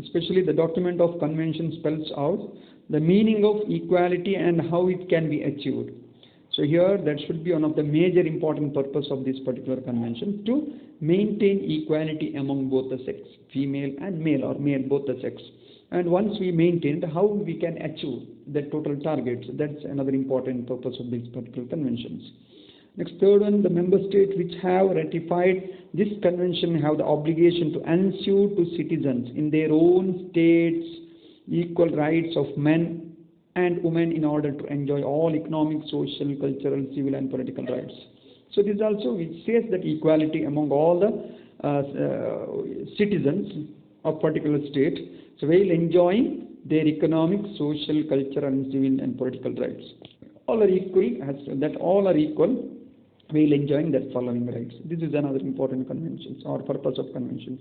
especially the document of convention spells out the meaning of equality and how it can be achieved. So here that should be one of the major important purpose of this particular convention, to maintain equality among both the sex, female and male, or male both the sex. And once we maintained, how we can achieve the total targets. That's another important purpose of these particular conventions. Next, third one, the member states which have ratified this convention have the obligation to ensure to citizens in their own states equal rights of men and women in order to enjoy all economic, social, cultural, civil and political rights. So this also which says that equality among all the citizens of particular state, so while enjoying their economic, social, cultural and civil and political rights. All are equal, all are equal while enjoying that following rights. This is another important conventions or purpose of conventions.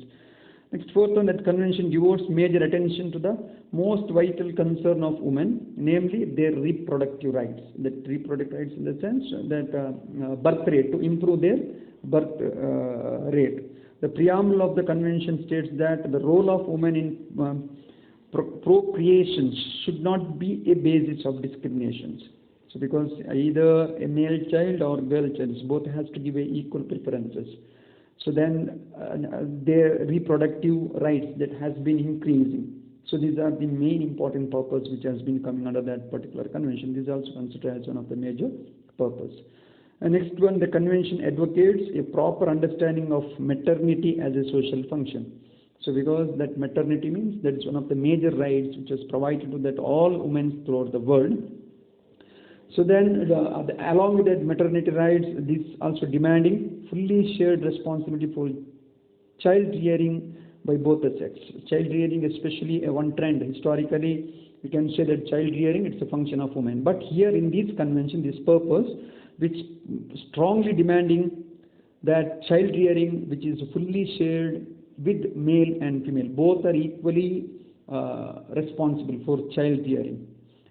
Next, fourth one, that convention devotes major attention to the most vital concern of women, namely their reproductive rights. That reproductive rights in the sense that birth rate, to improve their birth rate. The preamble of the convention states that the role of women in procreation should not be a basis of discriminations. So because either a male child or girl child, both has to give equal preferences. So then their reproductive rights that has been increasing. So these are the main important purpose which has been coming under that particular convention. This is also considered as one of the major purpose. And next one, the convention advocates a proper understanding of maternity as a social function. So because that maternity means that is one of the major rights which is provided to that all women throughout the world. So then, along with that maternity rights, this also demanding fully shared responsibility for child rearing by both the sex. Child rearing, especially one trend historically, we can say that child rearing it's a function of women. But here in this convention, this purpose, which strongly demanding that child rearing, which is fully shared with male and female, both are equally responsible for child rearing.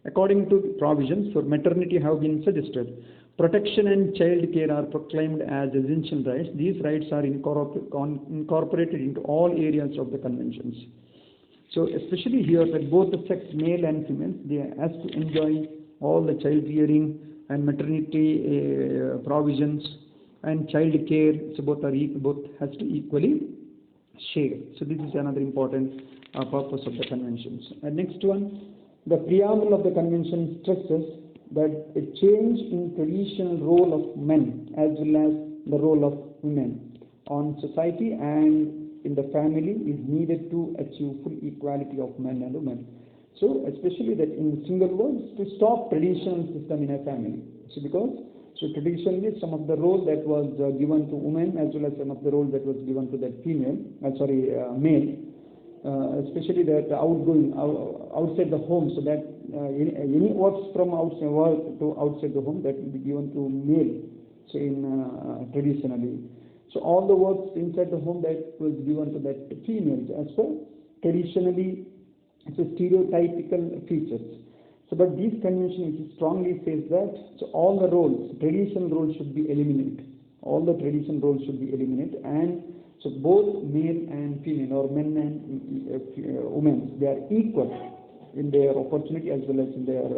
According to provisions for maternity have been suggested, protection and child care are proclaimed as essential rights. These rights are incorporated into all areas of the conventions. So especially here that both the sex, male and female, they has to enjoy all the child rearing and maternity provisions and child care. So both has to equally share. So this is another important purpose of the conventions. And next one, the preamble of the convention stresses that a change in traditional role of men as well as the role of women on society and in the family is needed to achieve full equality of men and women. So especially that in single words, to stop traditional system in a family. So because traditionally some of the role that was given to women as well as some of the role that was given to that male. Especially that outside the home, so that any works from outside work to outside the home that will be given to male. So in traditionally, so all the works inside the home that was given to that females as per traditionally, it's a stereotypical features. So but this convention which strongly says that so all the roles, traditional roles should be eliminated. All the traditional roles should be eliminated, and so both male and female, or men and women, they are equal in their opportunity as well as in their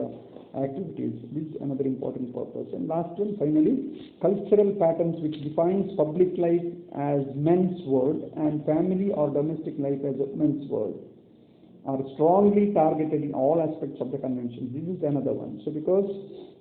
activities. This is another important purpose. And last one, finally, cultural patterns which defines public life as men's world and family or domestic life as a men's world are strongly targeted in all aspects of the convention. This is another one. So because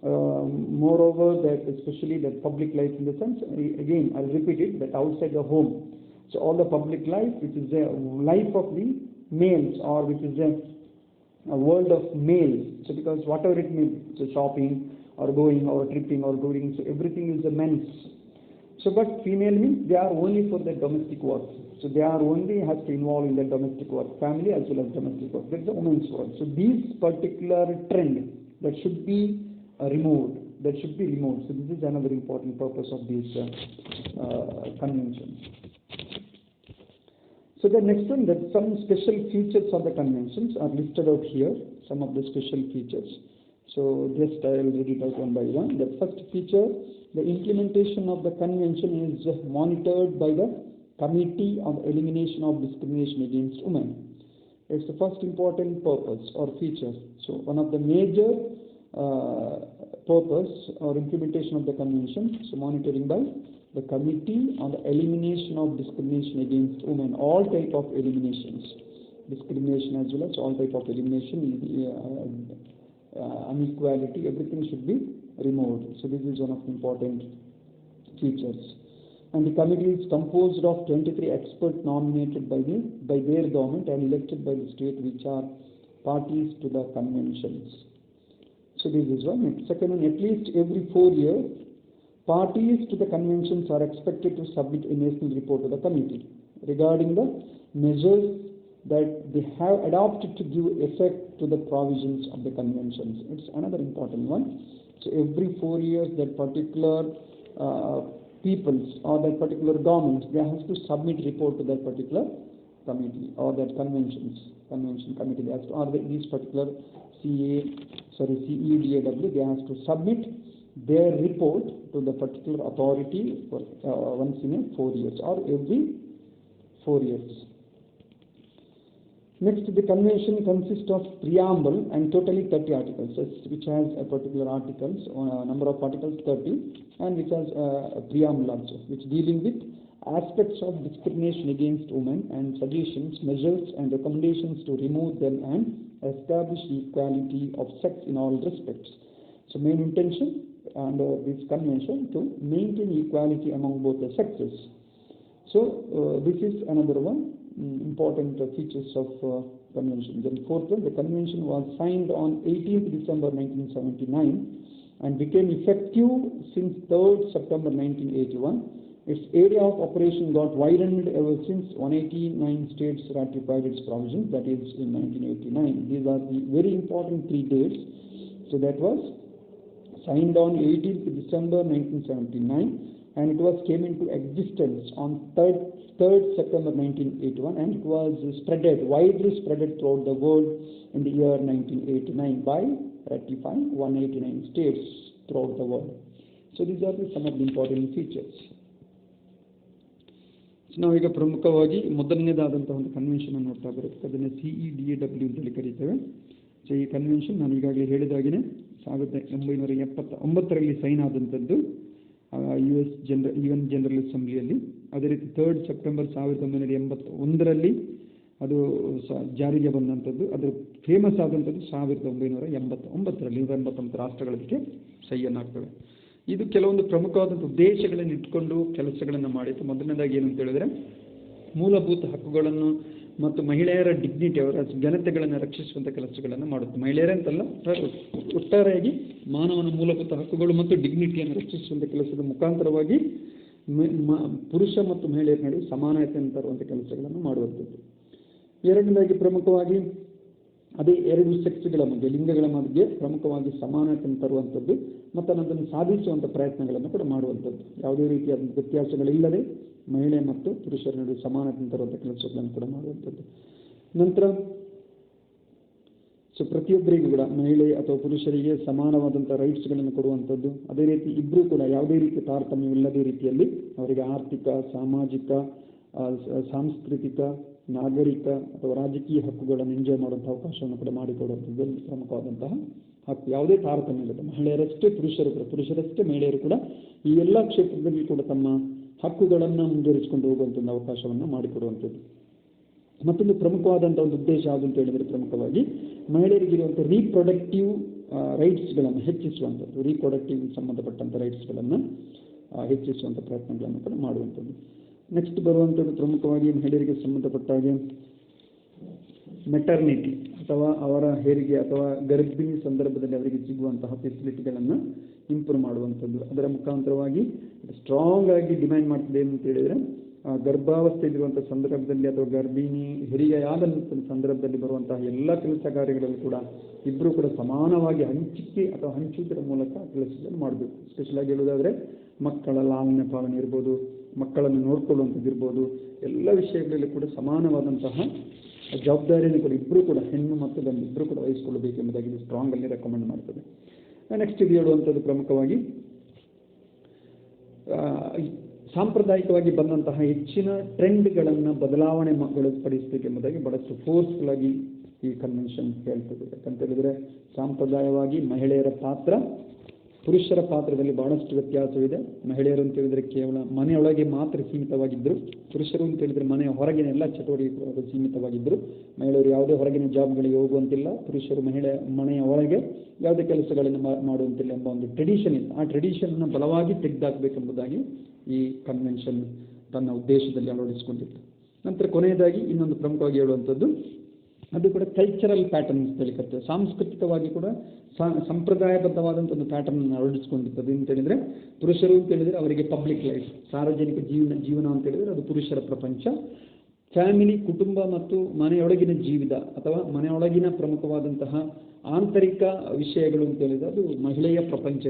moreover that especially that public life in the sense, again I'll repeat it, that outside the home. So all the public life which is the life of the males, or which is a world of males. So because whatever it means, so shopping or going or tripping or doing, so everything is the men's. So but female means they are only for the domestic work. So they are only has to involve in the domestic work, family as well as domestic work. That's the women's world. So this particular trend that should be removed. That should be removed. So this is another important purpose of these conventions. So the next one, that some special features of the conventions are listed out here. Some of the special features. So just I will read it out one by one. The first feature, the implementation of the convention is monitored by the Committee on Elimination of Discrimination Against Women. It's the first important purpose or feature. So one of the major purpose or implementation of the convention, so monitoring by the Committee on the Elimination of Discrimination Against Women, all type of eliminations, discrimination as well as all type of elimination, inequality, everything should be removed. So this is one of the important features. And the committee is composed of 23 experts nominated by their government and elected by the state which are parties to the conventions. So this is one. Second one, at least every 4 years, parties to the conventions are expected to submit a national report to the committee regarding the measures that they have adopted to give effect to the provisions of the conventions. It's another important one. So every 4 years, that particular peoples or that particular government, they have to submit report to that particular committee or that convention committee. They have to, or these particular CEDAW, they have to submit their report to the particular authority for once in a 4 years or every 4 years. Next, the convention consists of preamble and totally 30 articles, which has a particular articles, number of articles 30, and which has a preamble also, which dealing with aspects of discrimination against women and suggestions, measures and recommendations to remove them and establish equality of sex in all respects. So main intention under this convention to maintain equality among both the sexes. So this is another one important features of convention. Then fourth one, the convention was signed on 18th December 1979 and became effective since 3rd September 1981. Its area of operation got widened ever since 189 states ratified its provisions, that is in 1989. These are the very important 3 dates. So that was signed on 18th December 1979 and it was came into existence on 3rd September 1981 and it was widely spreaded throughout the world in the year 1989 by ratifying 189 states throughout the world. So these are some of the important features. So now ಈಗ ಪ್ರಮುಖವಾಗಿ ಮೊದಲನೇದಾದಂತಹ ಒಂದು convention ಅನ್ನು ನೋಡ್ತಾ ಬರುತ್ತೆ, ಅದನ್ನು CEDAW ಅಂತೇಳಿ ಕರೀತೇವೆ. So ಈ convention ನಾನು ಈಗಾಗಲೇ ಹೇಳಿದಾಗಿನೇ 1979ರಲ್ಲಿ ಸೈನ್ ಆದಂಥದ್ದು US UN ಜನರಲ್ ಅಸೆಂಬ್ಲಿಯಲ್ಲಿ. ಅದೇ ರೀತಿ 3rd ಸೆಪ್ಟೆಂಬರ್ 1981ರಲ್ಲಿ ಅದು ಜಾರಿಗೆ ಬಂದಂಥದ್ದು. ಅದರ ಫೇಮಸ್ ಆದಂಥದ್ದು 1989ರಲ್ಲಿ 189 ರಾಷ್ಟ್ರಗಳು ಅದಕ್ಕೆ ಸಹಿಯನ್ನು ಹಾಕ್ತವೆ. ಇದು ಕೆಲವೊಂದು ಪ್ರಮುಖವಾದಂಥ ಉದ್ದೇಶಗಳನ್ನು ಇಟ್ಕೊಂಡು ಕೆಲಸಗಳನ್ನು ಮಾಡಿತ್ತು. ಮೊದಲನೇದಾಗಿ ಏನು ಅಂತ ಹೇಳಿದ್ರೆ, ಮೂಲಭೂತ ಹಕ್ಕುಗಳನ್ನು ಮತ್ತು ಮಹಿಳೆಯರ ಡಿಗ್ನಿಟಿ, ಅವರ ಘನತೆಗಳನ್ನು ರಕ್ಷಿಸುವಂಥ ಕೆಲಸಗಳನ್ನು ಮಾಡುತ್ತೆ. ಮಹಿಳೆಯರಂತಲ್ಲ, ಒಟ್ಟಾರೆಯಾಗಿ ಮಾನವನ ಮೂಲಭೂತ ಹಕ್ಕುಗಳು ಮತ್ತು ಡಿಗ್ನಿಟಿಯನ್ನು ರಕ್ಷಿಸುವಂಥ ಕೆಲಸದ ಮುಖಾಂತರವಾಗಿ ಪುರುಷ ಮತ್ತು ಮಹಿಳೆಯರ ನಡುವೆ ಸಮಾನತೆಯನ್ನು ತರುವಂಥ ಕೆಲಸಗಳನ್ನು ಮಾಡುವಂಥದ್ದು. ಎರಡನೇದಾಗಿ ಪ್ರಮುಖವಾಗಿ ಅದೇ 2 ಸೆಕ್ಸ್ಗಳ ಮಧ್ಯೆ, ಲಿಂಗಗಳ ಮಧ್ಯೆ ಪ್ರಮುಖವಾಗಿ ಸಮಾನತೆಯನ್ನು ತರುವಂಥದ್ದು ಮತ್ತು ಅದನ್ನು ಸಾಧಿಸುವಂಥ ಪ್ರಯತ್ನಗಳನ್ನು ಕೂಡ ಮಾಡುವಂಥದ್ದು. ಯಾವುದೇ ರೀತಿಯಾದ ವ್ಯತ್ಯಾಸಗಳಿಲ್ಲದೆ ಮಹಿಳೆ ಮತ್ತು ಪುರುಷರ ನಡುವೆ ಸಮಾನತೆಯನ್ನು ತರುವಂಥ ಕೆಲಸಗಳನ್ನು ಕೂಡ ಮಾಡುವಂಥದ್ದು. ನಂತರ ಪ್ರತಿಯೊಬ್ಬರಿಗೂ ಕೂಡ ಮಹಿಳೆ ಅಥವಾ ಪುರುಷರಿಗೆ ಸಮಾನವಾದಂಥ ರೈಟ್ಸ್ಗಳನ್ನು ಕೊಡುವಂಥದ್ದು. ಅದೇ ರೀತಿ ಇಬ್ಬರೂ ಕೂಡ ಯಾವುದೇ ರೀತಿಯ ತಾರತಮ್ಯವಿಲ್ಲದೇ ರೀತಿಯಲ್ಲಿ ಅವರಿಗೆ ಆರ್ಥಿಕ, ಸಾಮಾಜಿಕ, ಸಾಂಸ್ಕೃತಿಕ, ನಾಗರಿಕ ಅಥವಾ ರಾಜಕೀಯ ಹಕ್ಕುಗಳನ್ನು ಎಂಜಾಯ್ ಮಾಡುವಂಥ ಅವಕಾಶವನ್ನು ಕೂಡ ಮಾಡಿಕೊಡುವಂಥದ್ದು ಪ್ರಮುಖವಾದಂತಹ ಹಕ್ಕು, ಯಾವುದೇ ತಾರತಮ್ಯ ಇಲ್ಲ. ಮಹಿಳೆಯರಷ್ಟೇ ಪುರುಷರಷ್ಟೇ ಮಹಿಳೆಯರು ಕೂಡ ಈ ಎಲ್ಲ ಕ್ಷೇತ್ರದಲ್ಲಿ ಕೂಡ ತಮ್ಮ ಹಕ್ಕುಗಳನ್ನು ಮುಂದುವರಿಸಿಕೊಂಡು ಹೋಗುವಂಥ ಅವಕಾಶವನ್ನು ಮಾಡಿಕೊಡುವಂಥದ್ದು. ಮತ್ತೊಂದು ಪ್ರಮುಖವಾದಂಥ ಒಂದು ಉದ್ದೇಶ ಯಾವುದು ಅಂತ ಹೇಳಿದರೆ, ಪ್ರಮುಖವಾಗಿ ಮಹಿಳೆಯರಿಗಿರುವಂಥ ರೀಪ್ರೊಡಕ್ಟಿವ್ ರೈಟ್ಸ್ಗಳನ್ನು ಹೆಚ್ಚಿಸುವಂಥದ್ದು, ರೀಪ್ರೊಡಕ್ಟಿವ್ ಸಂಬಂಧಪಟ್ಟಂಥ ರೈಟ್ಸ್ಗಳನ್ನು ಹೆಚ್ಚಿಸುವಂಥ ಪ್ರಯತ್ನಗಳನ್ನು ಕೂಡ ಮಾಡುವಂಥದ್ದು. ನೆಕ್ಸ್ಟ್ ಬರುವಂಥದ್ದು ಪ್ರಮುಖವಾಗಿ ಮಹಿಳೆಯರಿಗೆ ಸಂಬಂಧಪಟ್ಟ ಹಾಗೆ ಮೆಟರ್ನಿಟಿ ಅಥವಾ ಅವರ ಹೆರಿಗೆ ಅಥವಾ ಗರ್ಭಿಣಿ ಸಂದರ್ಭದಲ್ಲಿ ಅವರಿಗೆ ಸಿಗುವಂತಹ ಫೆಸಿಲಿಟಿಗಳನ್ನು ಇಂಪ್ರೂವ್ ಮಾಡುವಂಥದ್ದು. ಅದರ ಮುಖಾಂತರವಾಗಿ ಸ್ಟ್ರಾಂಗ್ ಆಗಿ ಡಿಮ್ಯಾಂಡ್ ಮಾಡ್ತಿದೆ ಅಂತ ಹೇಳಿದರೆ, ಗರ್ಭಾವಸ್ಥೆಯಲ್ಲಿರುವಂಥ ಸಂದರ್ಭದಲ್ಲಿ ಅಥವಾ ಗರ್ಭಿಣಿ ಹೆರಿಗೆಯಾದ ಸಂದರ್ಭದಲ್ಲಿ ಬರುವಂತಹ ಎಲ್ಲ ಕೆಲಸ ಕಾರ್ಯಗಳಲ್ಲೂ ಕೂಡ ಇಬ್ಬರು ಕೂಡ ಸಮಾನವಾಗಿ ಹಂಚಿಕೆ ಅಥವಾ ಹಂಚುವುದರ ಮೂಲಕ ಕೆಲಸಗಳನ್ನು ಮಾಡಬೇಕು. ಸ್ಪೆಷಲಾಗಿ ಹೇಳುವುದಾದರೆ ಮಕ್ಕಳ ಲಾಲನೆ ಪಾಲನೆ ಇರ್ಬೋದು, ಮಕ್ಕಳನ್ನು ನೋಡ್ಕೊಳ್ಳುವಂಥದ್ದು ಇರ್ಬೋದು, ಎಲ್ಲ ವಿಷಯಗಳಲ್ಲಿ ಕೂಡ ಸಮಾನವಾದಂತಹ ಜವಾಬ್ದಾರಿಯನ್ನು ಕೂಡ ಇಬ್ಬರು ಕೂಡ ಹೆಣ್ಣು ಮತ್ತು ಗಂಡು ಇಬ್ಬರು ಕೂಡ ವಹಿಸಿಕೊಳ್ಳಬೇಕೆಂಬುದಾಗಿ ಇದು ಸ್ಟ್ರಾಂಗ್ ಅಲ್ಲಿ ರೆಕಮೆಂಡ್ ಮಾಡ್ತದೆ. ನೆಕ್ಸ್ಟ್ ಇದು ಹೇಳುವಂಥದ್ದು ಪ್ರಮುಖವಾಗಿ ಸಾಂಪ್ರದಾಯಿಕವಾಗಿ ಬಂದಂತಹ ಹೆಚ್ಚಿನ ಟ್ರೆಂಡ್ಗಳನ್ನು ಬದಲಾವಣೆ ಪಡಿಸಬೇಕೆಂಬುದಾಗಿ ಬಹಳಷ್ಟು ಫೋರ್ಸ್ಫುಲ್ ಆಗಿ ಈ ಕನ್ವೆನ್ಷನ್ ಹೇಳ್ತದೆ. ಯಾಕಂತ ಹೇಳಿದರೆ ಸಾಂಪ್ರದಾಯವಾಗಿ ಮಹಿಳೆಯರ ಪಾತ್ರ ಪುರುಷರ ಪಾತ್ರದಲ್ಲಿ ಬಹಳಷ್ಟು ವ್ಯತ್ಯಾಸವಿದೆ. ಮಹಿಳೆಯರು ಅಂತ ಹೇಳಿದರೆ ಕೇವಲ ಮನೆಯೊಳಗೆ ಮಾತ್ರ ಸೀಮಿತವಾಗಿದ್ದರು, ಪುರುಷರು ಅಂತ ಹೇಳಿದರೆ ಮನೆಯ ಹೊರಗಿನ ಎಲ್ಲ ಚಟುವಟಿಕೆಗಳು ಸೀಮಿತವಾಗಿದ್ದರು. ಮಹಿಳೆಯರು ಯಾವುದೇ ಹೊರಗಿನ ಜಾಬ್ಗಳಿಗೆ ಹೋಗುವಂತಿಲ್ಲ, ಪುರುಷರು ಮನೆಯ ಒಳಗೆ ಯಾವುದೇ ಕೆಲಸಗಳನ್ನು ಮಾಡುವಂತಿಲ್ಲ ಎಂಬ ಒಂದು ಟ್ರೆಡಿಷನ್ ಇದೆ. ಆ ಟ್ರೆಡಿಷನ್ನ ಬಲವಾಗಿ ತೆಗೆದುಹಾಕಬೇಕೆಂಬುದಾಗಿ ಈ ಕನ್ವೆನ್ಷನ್ ತನ್ನ ಉದ್ದೇಶದಲ್ಲಿ ಅಳವಡಿಸಿಕೊಂಡಿತ್ತು. ನಂತರ ಕೊನೆಯದಾಗಿ ಇನ್ನೊಂದು ಪ್ರಮುಖವಾಗಿ ಹೇಳುವಂಥದ್ದು, ಅದು ಕೂಡ ಕಲ್ಚರಲ್ ಪ್ಯಾಟರ್ನ್ ಅಂತ ಹೇಳಿಕರ್ತದೆ. ಸಾಂಸ್ಕೃತಿಕವಾಗಿ ಕೂಡ ಸಂಪ್ರದಾಯಬದ್ಧವಾದಂಥ ಒಂದು ಪ್ಯಾಟರ್ನ್ ಅಳವಡಿಸಿಕೊಂಡಿರ್ತದೆ. ಅಂತ ಹೇಳಿದರೆ ಪುರುಷರು ಅಂತ ಹೇಳಿದರೆ ಅವರಿಗೆ ಪಬ್ಲಿಕ್ ಲೈಫ್, ಸಾರ್ವಜನಿಕ ಜೀವನ ಅಂತ ಹೇಳಿದರೆ ಅದು ಪುರುಷರ ಪ್ರಪಂಚ. ಫ್ಯಾಮಿಲಿ, ಕುಟುಂಬ ಮತ್ತು ಮನೆಯೊಳಗಿನ ಜೀವಿತ ಅಥವಾ ಮನೆಯೊಳಗಿನ ಪ್ರಮುಖವಾದಂತಹ ಆಂತರಿಕ ವಿಷಯಗಳು ಅಂತ ಹೇಳಿದರೆ ಅದು ಮಹಿಳೆಯ ಪ್ರಪಂಚ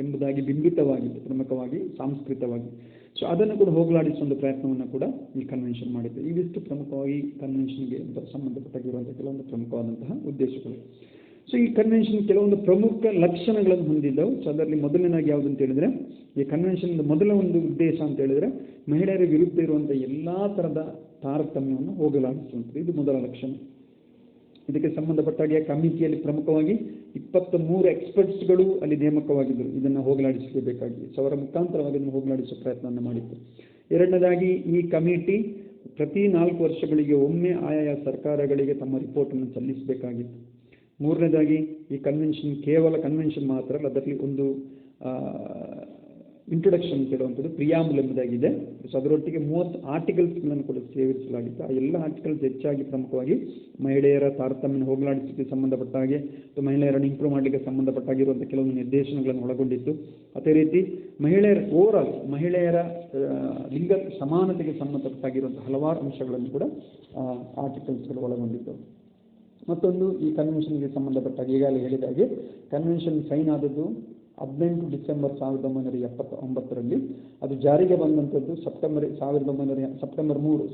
ಎಂಬುದಾಗಿ ಬಿಂಬಿತವಾಗಿದೆ ಪ್ರಮುಖವಾಗಿ ಸಾಂಸ್ಕೃತಿಕವಾಗಿ. ಸೊ ಅದನ್ನು ಕೂಡ ಹೋಗಲಾಡಿಸುವ ಪ್ರಯತ್ನವನ್ನು ಕೂಡ ಈ ಕನ್ವೆನ್ಷನ್ ಮಾಡಿದೆ. ಇವಿಷ್ಟು ಪ್ರಮುಖವಾಗಿ ಕನ್ವೆನ್ಷನ್ಗೆ ಸಂಬಂಧಪಟ್ಟಿರುವಂಥ ಕೆಲವೊಂದು ಪ್ರಮುಖವಾದಂತಹ ಉದ್ದೇಶಗಳು. ಸೊ ಈ ಕನ್ವೆನ್ಷನ್ ಕೆಲವೊಂದು ಪ್ರಮುಖ ಲಕ್ಷಣಗಳನ್ನು ಹೊಂದಿದ್ದವು. ಸೊ ಅದರಲ್ಲಿ ಮೊದಲನೇದಾಗಿ ಯಾವುದು ಅಂತ ಹೇಳಿದರೆ, ಈ ಕನ್ವೆನ್ಷನ್ ಮೊದಲ ಒಂದು ಉದ್ದೇಶ ಅಂತ ಹೇಳಿದರೆ ಮಹಿಳೆಯರ ವಿರುದ್ಧ ಇರುವಂಥ ಎಲ್ಲ ಥರದ ತಾರತಮ್ಯವನ್ನು ಹೋಗಲಾಡಿಸುವಂಥದ್ದು. ಇದು ಮೊದಲ ಲಕ್ಷಣ. ಇದಕ್ಕೆ ಸಂಬಂಧಪಟ್ಟಾಗ ಕಮಿಟಿಯಲ್ಲಿ ಪ್ರಮುಖವಾಗಿ 23 ಎಕ್ಸ್ಪರ್ಟ್ಸ್ಗಳು ಅಲ್ಲಿ ನೇಮಕವಾಗಿದ್ದರು ಇದನ್ನು ಹೋಗಲಾಡಿಸಬೇಕಾಗಿ. ಸೊ ಅವರ ಮುಖಾಂತರವಾಗಿ ಇದನ್ನು ಹೋಗಲಾಡಿಸುವ ಪ್ರಯತ್ನವನ್ನು ಮಾಡಿತ್ತು. ಎರಡನೇದಾಗಿ ಈ ಕಮಿಟಿ ಪ್ರತಿ 4 ವರ್ಷಗಳಿಗೆ ಒಮ್ಮೆ ಆಯಾ ಸರ್ಕಾರಗಳಿಗೆ ತಮ್ಮ ರಿಪೋರ್ಟನ್ನು ಸಲ್ಲಿಸಬೇಕಾಗಿತ್ತು. ಮೂರನೇದಾಗಿ ಈ ಕನ್ವೆನ್ಷನ್ ಕೇವಲ ಕನ್ವೆನ್ಷನ್ ಮಾತ್ರ ಅಲ್ಲ, ಅದರಲ್ಲಿ ಒಂದು ಇಂಟ್ರೊಡಕ್ಷನ್ ಕೇಳುವಂಥದ್ದು ಪ್ರಿಯಾಂಬಲ್ ಎಂಬುದಾಗಿದೆ. ಸೊ ಅದರೊಟ್ಟಿಗೆ 30 ಆರ್ಟಿಕಲ್ಸ್ಗಳನ್ನು ಕೂಡ ಸೇರಿಸಲಾಗಿತ್ತು. ಆ ಎಲ್ಲ ಆರ್ಟಿಕಲ್ಸ್ ಹೆಚ್ಚಾಗಿ ಪ್ರಮುಖವಾಗಿ ಮಹಿಳೆಯರ ತಾರತಮ್ಯ ಹೋಗಲಾಡಿಸಲಿಕ್ಕೆ ಸಂಬಂಧಪಟ್ಟ ಹಾಗೆ ಮತ್ತು ಮಹಿಳೆಯರನ್ನು ಇಂಪ್ರೂವ್ ಮಾಡಲಿಕ್ಕೆ ಸಂಬಂಧಪಟ್ಟಾಗಿರುವಂಥ ಕೆಲವೊಂದು ನಿರ್ದೇಶನಗಳನ್ನು ಒಳಗೊಂಡಿತ್ತು. ಅದೇ ರೀತಿ ಮಹಿಳೆಯರ ಲಿಂಗ ಸಮಾನತೆಗೆ ಸಂಬಂಧಪಟ್ಟಾಗಿರುವಂಥ ಹಲವಾರು ಅಂಶಗಳನ್ನು ಕೂಡ ಆರ್ಟಿಕಲ್ಸ್ಗಳು ಒಳಗೊಂಡಿದ್ದವು. ಮತ್ತೊಂದು ಈ ಕನ್ವೆನ್ಷನ್ಗೆ ಸಂಬಂಧಪಟ್ಟಾಗ ಈಗಾಗಲೇ ಹೇಳಿದಾಗೆ ಕನ್ವೆನ್ಷನ್ ಸೈನ್ ಆದದ್ದು 18 ಡಿಸೆಂಬರ್ 1979ರಲ್ಲಿ. ಅದು ಜಾರಿಗೆ ಬಂದಂಥದ್ದು ಸೆಪ್ಟೆಂಬರ್ 3,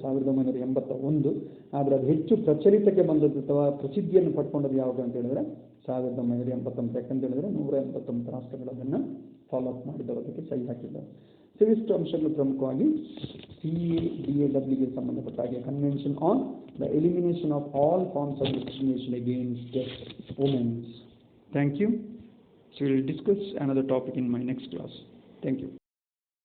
1981. ಆದರೆ ಅದು ಹೆಚ್ಚು ಪ್ರಚಲಿತಕ್ಕೆ ಬಂದದ್ದು ಅಥವಾ ಪ್ರಸಿದ್ಧಿಯನ್ನು ಪಡ್ಕೊಂಡದ್ದು ಯಾವಾಗ ಅಂತ ಹೇಳಿದ್ರೆ 1989. ಯಾಕಂತ ಹೇಳಿದ್ರೆ 189 ರಾಷ್ಟ್ರಗಳು ಅದನ್ನು ಫಾಲೋ ಅಪ್ ಮಾಡಿದವರು, ಅದಕ್ಕೆ ಸಹಿ ಹಾಕಿದ್ದಾರೆ. ಇವಿಷ್ಟು ಅಂಶಗಳು ಪ್ರಮುಖವಾಗಿ CEDAW ಸಂಬಂಧಪಟ್ಟ ಹಾಗೆ convention on the elimination of all forms of discrimination against womens. Thank you. So we will discuss another topic in my next class. Thank you.